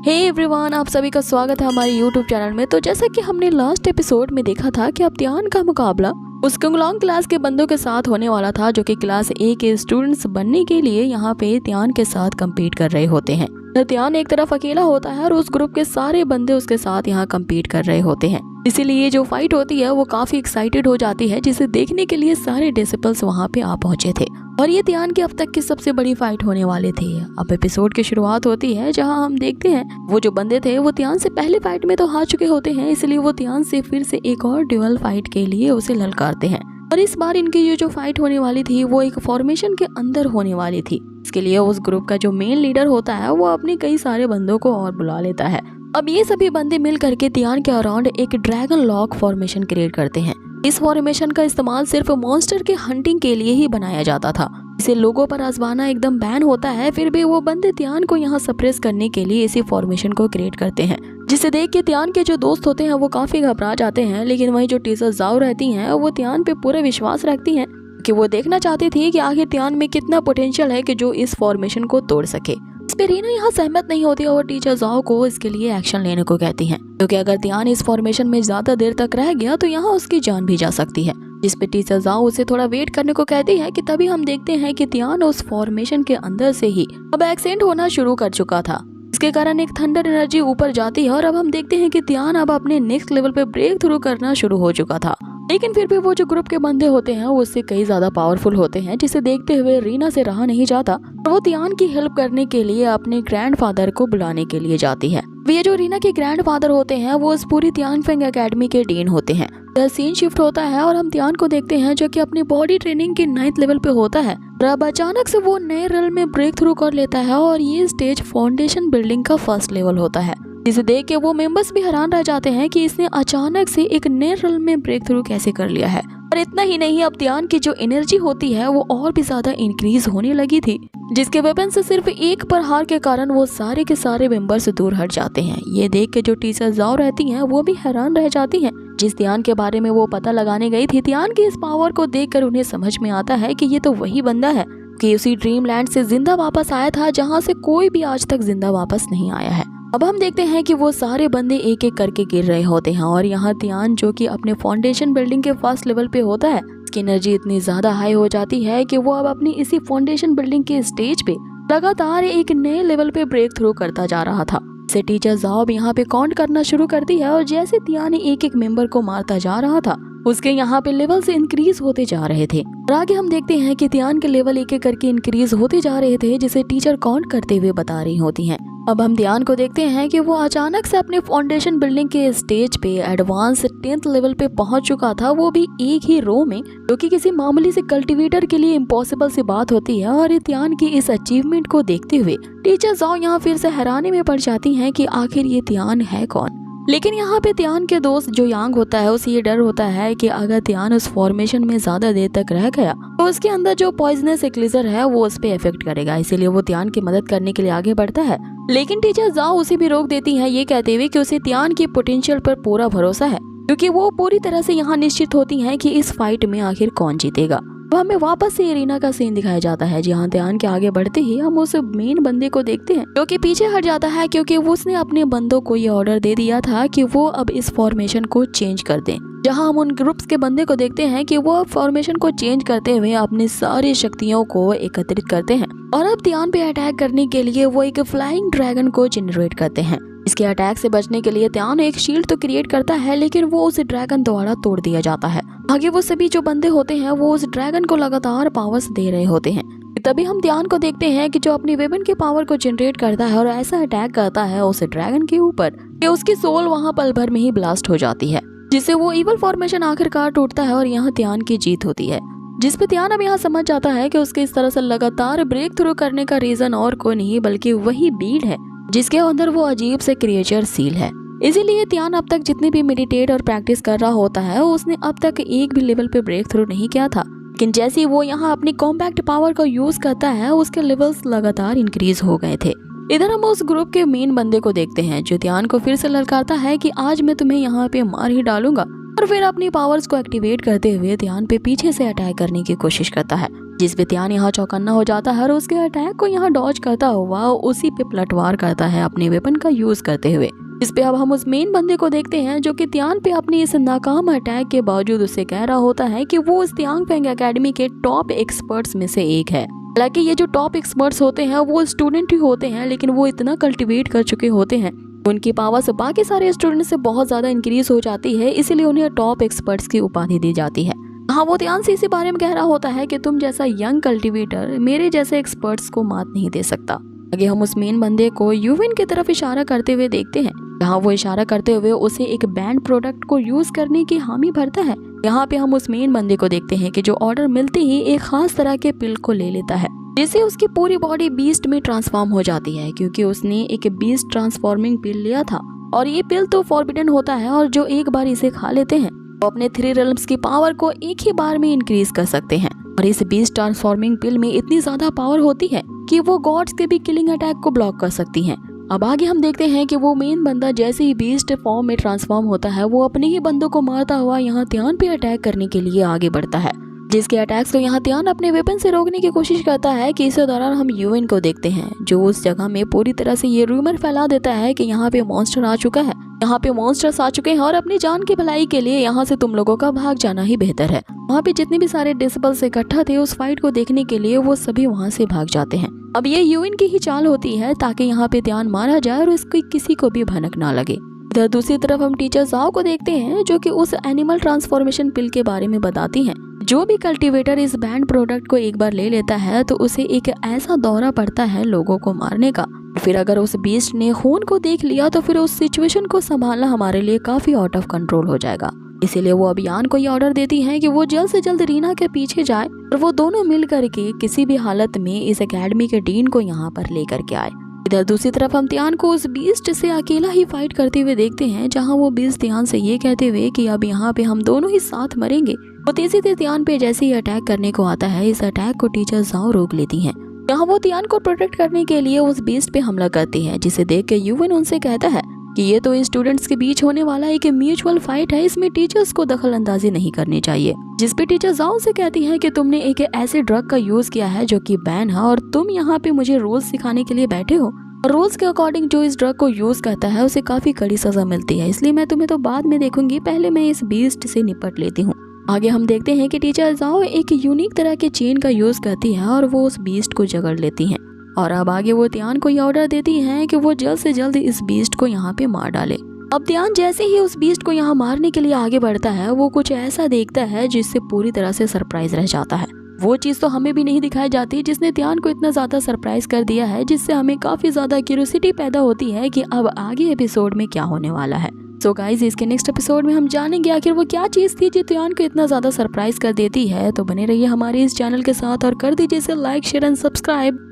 Hey everyone, आप सभी का स्वागत है हमारे यूट्यूब चैनल में। तो जैसा कि हमने लास्ट एपिसोड में देखा था कि अब ध्यान का मुकाबला उस कुंगलांग क्लास के बंदों के साथ होने वाला था जो कि क्लास ए के स्टूडेंट्स बनने के लिए यहाँ पे ध्यान के साथ कम्पीट कर रहे होते हैं। ध्यान एक तरफ अकेला होता है और उस ग्रुप के सारे बंदे उसके साथ यहाँ कम्पीट कर रहे होते हैं। इसीलिए जो फाइट होती है वो काफी एक्साइटेड हो जाती है, जिसे देखने के लिए सारे डिसिपल्स वहाँ पे आ पहुंचे थे। और ये ध्यान की अब तक की सबसे बड़ी फाइट होने वाली थी। अब एपिसोड की शुरुआत होती है जहां हम देखते हैं वो जो बंदे थे वो ध्यान से पहले फाइट में तो हार चुके होते हैं, इसलिए वो ध्यान से फिर से एक और ड्यूअल फाइट के लिए उसे ललकारते हैं। और इस बार इनकी ये जो फाइट होने वाली थी वो एक फॉर्मेशन के अंदर होने वाली थी। इसके लिए उस ग्रुप का जो मेन लीडर होता है वो अपने कई सारे बंदों को और बुला लेता है। अब ये सभी बंदे मिल करके ध्यान के अराउंड एक ड्रैगन लॉक फॉर्मेशन क्रिएट करते हैं। इस फॉर्मेशन का इस्तेमाल सिर्फ मॉन्स्टर के हंटिंग के लिए ही बनाया जाता था। इसे लोगों पर आजमाना एकदम बैन होता है, फिर भी वो बंदे ध्यान को यहाँ सप्रेस करने के लिए इसी फॉर्मेशन को क्रिएट करते हैं, जिसे देख के ध्यान के जो दोस्त होते हैं वो काफी घबरा जाते हैं। लेकिन वही जो टीचर जाओ रहती हैं वो ध्यान पे पूरा विश्वास रखती हैं कि वो देखना चाहती थी कि आखिर ध्यान में कितना पोटेंशियल है कि जो इस फॉर्मेशन को तोड़ सके। इस पे रीना यहाँ सहमत नहीं होती और टीचर जाओ को इसके लिए एक्शन लेने को कहती हैं, क्योंकि अगर ध्यान इस फॉर्मेशन में ज्यादा देर तक रह गया तो यहाँ उसकी जान भी जा सकती है। जिस पे टीचर जाओ उसे थोड़ा वेट करने को कहती है कि तभी हम देखते हैं कि ध्यान उस फॉर्मेशन के अंदर से ही अब एक्सेंट होना शुरू कर चुका था। इसके कारण एक थंडर एनर्जी ऊपर जाती है और अब हम देखते हैं कि ध्यान अब अपने नेक्स्ट लेवल पे ब्रेक थ्रू करना शुरू हो चुका था। लेकिन फिर भी वो जो ग्रुप के बंदे होते हैं वो उससे कई ज्यादा पावरफुल होते हैं, जिसे देखते हुए रीना से रहा नहीं जाता और वो ध्यान की हेल्प करने के लिए अपने ग्रैंडफादर को बुलाने के लिए जाती है। ये जो रीना के ग्रैंडफादर होते हैं वो इस पूरी ध्यान फेंग एकेडमी के डीन होते हैं। सीन शिफ्ट होता है और हम ध्यान को देखते हैं जो कि अपनी बॉडी ट्रेनिंग के 9th लेवल पे होता है। और अब अचानक से वो नए रेल में ब्रेक थ्रू कर लेता है और ये स्टेज फाउंडेशन बिल्डिंग का 1st लेवल होता है, जिसे देख के वो मेंबर्स भी हैरान रह जाते हैं कि इसने अचानक से एक नए रेल में ब्रेक थ्रू कैसे कर लिया है। और इतना ही नहीं, अब ध्यान की जो एनर्जी होती है वो और भी ज्यादा इंक्रीज होने लगी थी, जिसके वेपन से सिर्फ एक पर हार के कारण वो सारे के सारे मेंबर्स दूर हट जाते हैं। ये देख के जो टीचर जाओ रहती हैं वो भी हैरान रह जाती हैं। जिस ध्यान के बारे में वो पता लगाने गई थी, ध्यान की इस पावर को देखकर उन्हें समझ में आता है कि ये तो वही बंदा है कि उसी ड्रीम लैंड से जिंदा वापस आया था जहाँ से कोई भी आज तक जिंदा वापस नहीं आया है। अब हम देखते हैं कि वो सारे बंदे एक एक करके गिर रहे होते हैं और यहाँ ध्यान जो कि अपने फाउंडेशन बिल्डिंग के 1st लेवल पे होता है, उसकी एनर्जी इतनी ज्यादा हाई हो जाती है कि वो अब अपनी इसी फाउंडेशन बिल्डिंग के स्टेज पे लगातार एक नए लेवल पे ब्रेक थ्रू करता जा रहा था। इसे टीचर जाओब यहाँ पे काउंट करना शुरू करती है और जैसे ध्यान एक एक मेंबर को मारता जा रहा था उसके यहाँ पे लेवल से इंक्रीज होते जा रहे थे। और आगे हम देखते हैं कि ध्यान के लेवल एक एक करके इंक्रीज होते जा रहे थे, जिसे टीचर काउंट करते हुए बता रही होती हैं। अब हम ध्यान को देखते हैं कि वो अचानक से अपने फाउंडेशन बिल्डिंग के स्टेज पे एडवांस 10th लेवल पे पहुंच चुका था, वो भी एक ही रो में, जो कि किसी मामूली से कल्टीवेटर के लिए इम्पॉसिबल सी बात होती है। और ध्यान की इस अचीवमेंट को देखते हुए टीचर जाओ यहाँ फिर से हैरानी में पड़ जाती हैं कि आखिर ये ध्यान है कौन। लेकिन यहाँ पे ध्यान के दोस्त जो यांग होता है उसे ये डर होता है कि अगर ध्यान उस फॉर्मेशन में ज्यादा देर तक रह गया तो उसके अंदर जो पॉइजनस एक्लीजर है वो उस पे इफेक्ट करेगा, इसीलिए वो ध्यान की मदद करने के लिए आगे बढ़ता है। लेकिन टीचर जाओ उसे भी रोक देती है, ये कहते हुए कि उसे ध्यान की पोटेंशियल पर पूरा भरोसा है, क्योंकि वो पूरी तरह से यहाँ निश्चित होती है कि इस फाइट में आखिर कौन जीतेगा। अब हमें वापस से रीना का सीन दिखाया जाता है, जहाँ ध्यान के आगे बढ़ते ही हम उस मेन बंदे को देखते हैं जो कि पीछे हट जाता है, क्योंकि उसने अपने बंदों को ये ऑर्डर दे दिया था कि वो अब इस फॉर्मेशन को चेंज कर दें। जहाँ हम उन ग्रुप्स के बंदे को देखते हैं कि वो फॉर्मेशन को चेंज करते हुए अपनी सारी शक्तियों को एकत्रित करते हैं और अब ध्यान पे अटैक करने के लिए वो एक फ्लाइंग ड्रैगन को जनरेट करते हैं। इसके अटैक से बचने के लिए ध्यान एक शील्ड तो क्रिएट करता है, लेकिन वो उस ड्रैगन द्वारा तोड़ दिया जाता है। आगे वो सभी जो बंदे होते हैं वो उस ड्रैगन को लगातार पावर्स दे रहे होते हैं। तभी हम ध्यान को देखते हैं कि जो अपनी वेपन के पावर को जनरेट करता है और ऐसा अटैक करता है उस ड्रैगन के ऊपर कि उसकी सोल वहाँ पल भर में ही ब्लास्ट हो जाती है, जिससे वो इवल फॉर्मेशन आखिरकार टूटता है और यहाँ ध्यान की जीत होती है। जिस पे ध्यान अब यहाँ समझ जाता है कि उसके इस तरह से लगातार ब्रेक थ्रू करने का रीजन और कोई नहीं बल्कि वही बीड है जिसके अंदर वो अजीब से क्रिएचर सील है। इसीलिए ध्यान अब तक जितने भी मेडिटेट और प्रैक्टिस कर रहा होता है उसने अब तक एक भी लेवल पे ब्रेक थ्रू नहीं किया था, लेकिन जैसे ही वो यहाँ अपनी कॉम्पैक्ट पावर का यूज करता है उसके लेवल्स लगातार इंक्रीज हो गए थे। इधर हम उस ग्रुप के मेन बंदे को देखते हैं जो ध्यान को फिर से ललकारता है कि आज मैं तुम्हें यहाँ पे मार ही डालूंगा, और फिर अपनी पावर्स को एक्टिवेट करते हुए ध्यान पे पीछे से अटैक करने की कोशिश करता है। जिस पे त्यान यहाँ चौकन्ना हो जाता है और उसके अटैक को यहाँ डॉज करता हुआ उसी पे पलटवार करता है अपने वेपन का यूज करते हुए। इस पे अब हम उस मेन बंदे को देखते हैं जो कि त्यान पे अपनी इस नाकाम अटैक के बावजूद उससे कह रहा होता है कि वो उस त्यांग फेंग एकेडमी के टॉप एक्सपर्ट्स में से एक है। हालांकि ये जो टॉप एक्सपर्ट्स होते हैं वो स्टूडेंट ही होते हैं, लेकिन वो इतना कल्टिवेट कर चुके होते हैं, उनकी पावर्स बाकी सारे स्टूडेंट से बहुत ज्यादा इंक्रीज हो जाती है, इसीलिए उन्हें टॉप एक्सपर्ट्स की उपाधि दी जाती है। हाँ, वो त्यान से इसी बारे में कह रहा होता है कि तुम जैसा यंग कल्टिवेटर मेरे जैसे एक्सपर्ट्स को मात नहीं दे सकता। आगे हम उस मेन बंदे को यूविन की तरफ इशारा करते हुए देखते हैं। यहाँ वो इशारा करते हुए उसे एक बैंड प्रोडक्ट को यूज करने की हामी भरता है। यहाँ पे हम उस मेन बंदे को देखते हैं कि जो ऑर्डर मिलते ही एक खास तरह के पिल को ले लेता है, जिससे उसकी पूरी बॉडी बीस्ट में ट्रांसफॉर्म हो जाती है, क्योंकि उसने एक बीस्ट ट्रांसफॉर्मिंग पिल लिया था। और ये पिल तो फॉरबिडन होता है और जो एक बार इसे खा लेते हैं वो अपने 3 रेल्म्स की पावर को एक ही बार में इंक्रीज कर सकते हैं। और इस बीस्ट ट्रांसफॉर्मिंग पिल में इतनी ज्यादा पावर होती है कि वो गॉड्स के भी किलिंग अटैक को ब्लॉक कर सकती हैं। अब आगे हम देखते हैं कि वो मेन बंदा जैसे ही बीस्ट फॉर्म में ट्रांसफॉर्म होता है वो अपने ही बंदों को मारता हुआ यहाँ त्यान पे अटैक करने के लिए आगे बढ़ता है, जिसके अटैक्स को यहाँ त्यान अपने वेपन से रोकने की कोशिश करता है। कि इस दौरान हम यूएन को देखते हैं जो उस जगह में पूरी तरह से ये रूमर फैला देता है कि यहाँ पे मॉन्स्टर आ चुका है, यहाँ पे मॉन्स्टर्स आ चुके हैं और अपनी जान की भलाई के लिए यहाँ से तुम लोगों का भाग जाना ही बेहतर है। वहाँ पे जितने भी सारे डिसेबल्स इकट्ठा थे उस फाइट को देखने के लिए वो सभी वहाँ से भाग जाते हैं। अब ये यूएन की ही चाल होती है ताकि यहाँ पे त्यान मारा जाए और इसको किसी को भी भनक ना लगे। इधर दूसरी तरफ हम टीचर जाओ को देखते हैं जो कि उस एनिमल ट्रांसफॉर्मेशन पिल के बारे में बताती हैं। जो भी कल्टीवेटर इस बैंड प्रोडक्ट को एक बार ले लेता है तो उसे एक ऐसा दौरा पड़ता है लोगों को मारने का। फिर अगर उस बीस्ट ने खून को देख लिया तो फिर उस सिचुएशन को संभालना हमारे लिए काफी आउट ऑफ कंट्रोल हो जाएगा। इसीलिए वो अभियान को ये ऑर्डर देती है कि वो जल्द से जल्द रीना के पीछे जाए और वो दोनों मिल करके किसी भी हालत में इस एकेडमी के डीन को यहाँ पर लेकर के आए। इधर दूसरी तरफ हम त्यान को उस बीस्ट से अकेला ही फाइट करते हुए देखते हैं, जहाँ वो बीस्ट त्यान से ये कहते हुए कि अब यहाँ पे हम दोनों ही साथ मरेंगे। वो तेजी से त्यान पे जैसे ही अटैक करने को आता है इस अटैक को टीचर जाओ रोक लेती हैं। यहाँ वो त्यान को प्रोटेक्ट करने के लिए उस बीस्ट पे हमला करती है, जिसे देख के यूवन उनसे कहता है कि ये तो इन स्टूडेंट्स के बीच होने वाला एक म्यूचुअल फाइट है, इसमें टीचर्स को दखल अंदाजी नहीं करनी चाहिए। जिस पे टीचर जाओ से कहती है कि तुमने एक ऐसे ड्रग का यूज किया है जो कि बैन है और तुम यहाँ पे मुझे रूल्स सिखाने के लिए बैठे हो। रूल्स के अकॉर्डिंग जो इस ड्रग को यूज करता है उसे काफी कड़ी सजा मिलती है, इसलिए मैं तुम्हें तो बाद में देखूंगी, पहले मैं इस बीस्ट से निपट लेती हूँ। आगे हम देखते हैं कि टीचर जाओ एक यूनिक तरह के चेन का यूज करती है और वो उस बीस्ट को जकड़ लेती हैं। और अब आगे वो त्यान को ये ऑर्डर देती हैं कि वो जल्द से जल्द इस बीस्ट को यहाँ पे मार डाले। अब त्यान जैसे ही उस बीस्ट को यहाँ मारने के लिए आगे बढ़ता है वो कुछ ऐसा देखता है जिससे पूरी तरह से सरप्राइज रह जाता है। वो चीज तो हमें भी नहीं दिखाई जाती जिसने त्यान को इतना ज्यादा सरप्राइज कर दिया है, जिससे हमें काफी ज्यादा क्यूरियोसिटी पैदा होती है कि अब आगे एपिसोड में क्या होने वाला है। सो गाइज इसके नेक्स्ट एपिसोड में हम जानेंगे आखिर वो क्या चीज थी जो त्यान को इतना ज्यादा सरप्राइज कर देती है। तो बने रहिए हमारे इस चैनल के साथ और कर दीजिए इसे लाइक शेयर एंड सब्सक्राइब।